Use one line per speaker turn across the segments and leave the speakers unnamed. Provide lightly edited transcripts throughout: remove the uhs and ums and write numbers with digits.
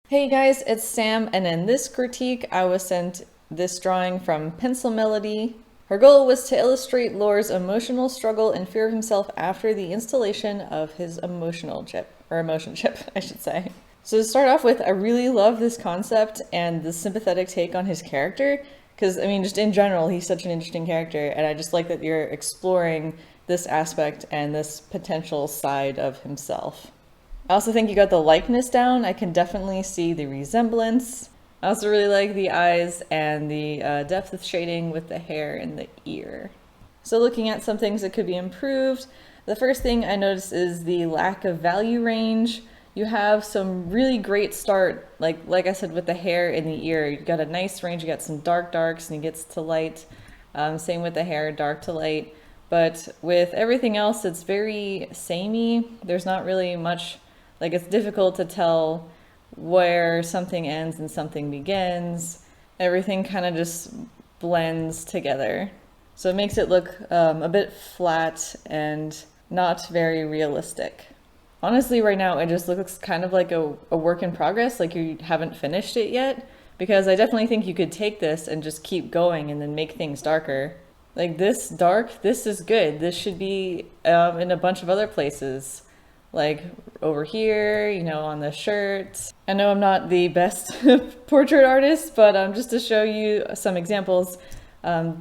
Hey guys, it's Sam, and in this critique, I was sent this drawing from Pencilmelody. Her goal was to illustrate Lore's emotional struggle and fear of himself after the installation of his emotional chip, or emotion chip, I should say. So to start off with, I really love this concept and the sympathetic take on his character, because I mean, just in general, he's such an interesting character, and I just like that you're exploring this aspect and this potential side of himself. I also think you got the likeness down. I can definitely see the resemblance. I also really like the eyes and the depth of shading with the hair and the ear. So looking at some things that could be improved, the first thing I noticed is the lack of value range. You have some really great start, like I said, with the hair and the ear. You got a nice range. You got some darks and it gets to light. Same with the hair, dark to light. But with everything else, it's very samey. There's not really much. Like, it's difficult to tell where something ends and something begins. Everything kind of just blends together. So it makes it look a bit flat and not very realistic. Honestly, right now, it just looks kind of like a work in progress, like you haven't finished it yet. Because I definitely think you could take this and just keep going and then make things darker. Like this dark, this is good. This should be in a bunch of other places. Like over here, on the shirt. I know I'm not the best portrait artist, but just to show you some examples,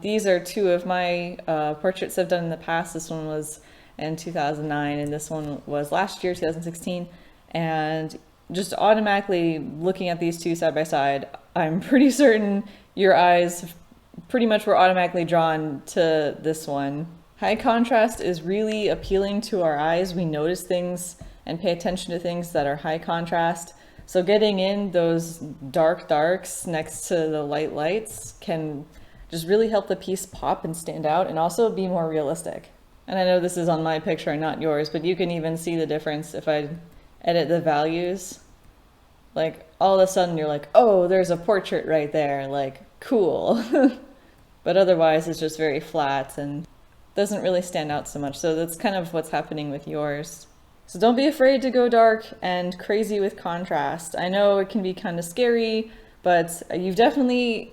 these are two of my portraits I've done in the past. This one was in 2009 and this one was last year, 2016. And just automatically looking at these two side by side, I'm pretty certain your eyes pretty much were automatically drawn to this one. High contrast is really appealing to our eyes. We notice things and pay attention to things that are high contrast. So getting in those darks next to the lights can just really help the piece pop and stand out and also be more realistic. And I know this is on my picture and not yours, but you can even see the difference if I edit the values. Like all of a sudden you're like, oh, there's a portrait right there, like cool. But otherwise it's just very flat and doesn't really stand out so much. So that's kind of what's happening with yours. So don't be afraid to go dark and crazy with contrast. I know it can be kind of scary, but you're definitely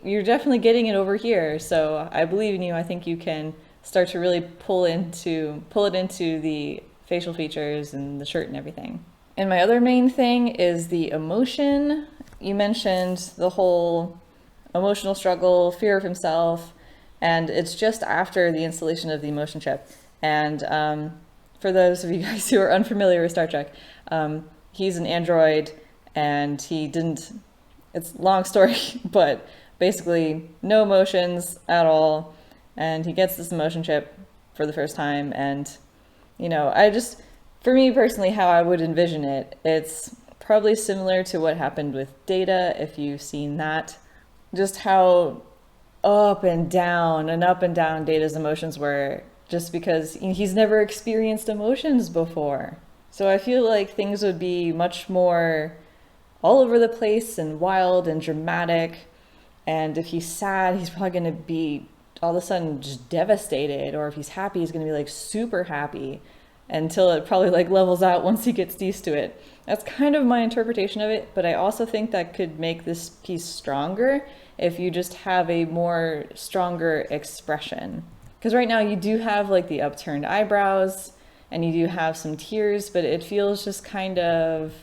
getting it over here. So I believe in you. I think you can start to really pull it into the facial features and the shirt and everything. And my other main thing is the emotion. You mentioned the whole emotional struggle, fear of himself, and it's just after the installation of the emotion chip. And for those of you guys who are unfamiliar with Star Trek, he's an android and it's a long story, but basically no emotions at all. And he gets this emotion chip for the first time. And, for me personally, how I would envision it, it's probably similar to what happened with Data, if you've seen that. Just how up and down Data's emotions were, just because he's never experienced emotions before. So I feel like things would be much more all over the place and wild and dramatic. And if he's sad, he's probably going to be all of a sudden just devastated. Or if he's happy, he's going to be like super happy until it probably like levels out once he gets used to it. That's kind of my interpretation of it, but I also think that could make this piece stronger if you just have a more stronger expression. Because right now you do have like the upturned eyebrows and you do have some tears, but it feels just kind of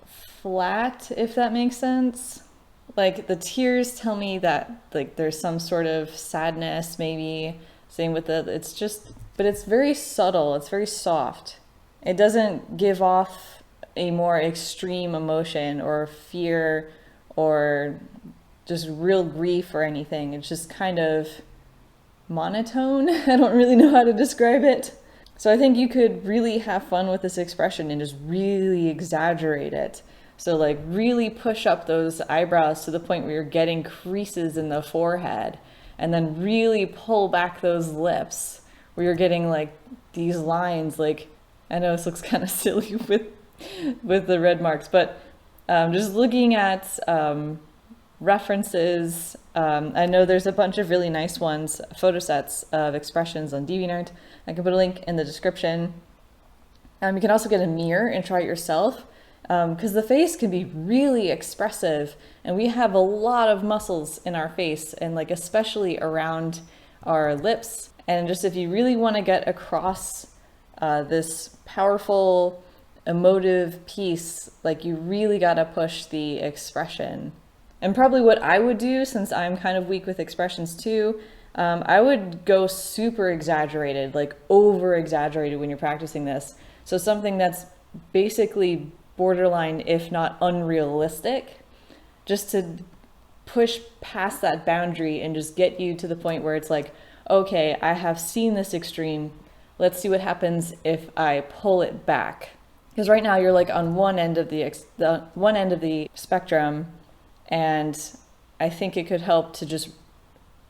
flat, if that makes sense. Like the tears tell me that like there's some sort of sadness, maybe. Same with but it's very subtle, it's very soft. It doesn't give off a more extreme emotion or fear or just real grief or anything. It's just kind of monotone. I don't really know how to describe it. So I think you could really have fun with this expression and just really exaggerate it. So like really push up those eyebrows to the point where you're getting creases in the forehead, and then really pull back those lips where you're getting like these lines. Like, I know this looks kind of silly with the red marks, but just looking at references, I know there's a bunch of really nice ones, photo sets of expressions on DeviantArt. I can put a link in the description. You can also get a mirror and try it yourself because the face can be really expressive, and we have a lot of muscles in our face, and like especially around our lips. And just if you really want to get across this powerful emotive piece, like you really got to push the expression. And probably what I would do, since I'm kind of weak with expressions too, I would go super exaggerated, like over exaggerated when you're practicing this. So something that's basically borderline, if not unrealistic, just to push past that boundary and just get you to the point where it's like, okay, I have seen this extreme. Let's see what happens if I pull it back. Because right now you're like on one end of the spectrum, and I think it could help to just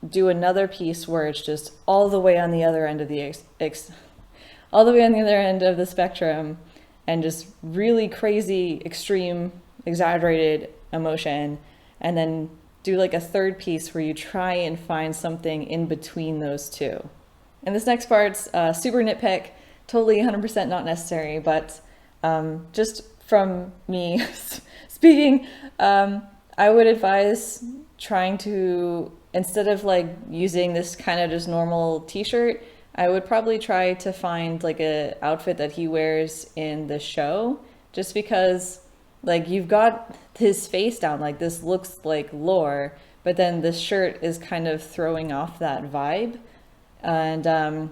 do another piece where it's just all the way on the other end of the all the way on the other end of the spectrum, and just really crazy, extreme, exaggerated emotion, and then do like a third piece where you try and find something in between those two. And this next part's super nitpick, totally 100% not necessary, but just from me speaking, I would advise trying to, instead of like using this kind of just normal t-shirt, I would probably try to find like a outfit that he wears in the show, just because like you've got his face down, like this looks like lore, but then this shirt is kind of throwing off that vibe. And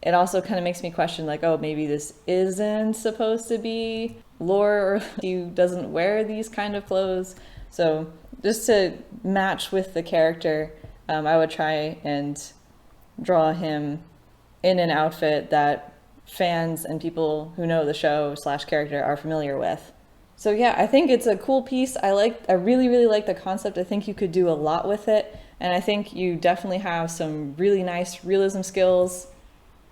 it also kind of makes me question like, oh, maybe this isn't supposed to be lore, or he doesn't wear these kind of clothes. So just to match with the character, I would try and draw him in an outfit that fans and people who know the show / character are familiar with. So yeah, I think it's a cool piece. I really, really like the concept. I think you could do a lot with it. And I think you definitely have some really nice realism skills.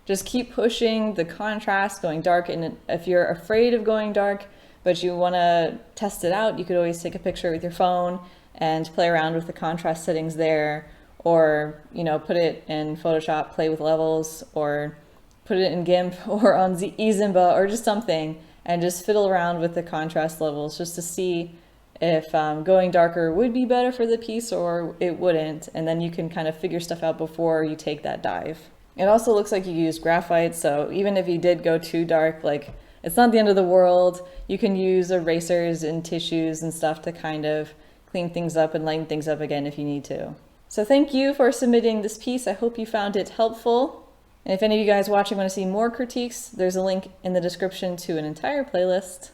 Just keep pushing the contrast, going dark. And if you're afraid of going dark, but you want to test it out, you could always take a picture with your phone and play around with the contrast settings there, or, you know, put it in Photoshop, play with levels, or put it in GIMP or on eZimba or just something, and just fiddle around with the contrast levels just to see if going darker would be better for the piece or it wouldn't. And then you can kind of figure stuff out before you take that dive. It also looks like you used graphite, so even if you did go too dark, like, it's not the end of the world. You can use erasers and tissues and stuff to kind of clean things up and lighten things up again if you need to. So thank you for submitting this piece. I hope you found it helpful. And if any of you guys watching want to see more critiques, there's a link in the description to an entire playlist.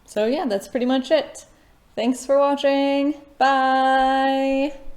So yeah, that's pretty much it. Thanks for watching. Bye!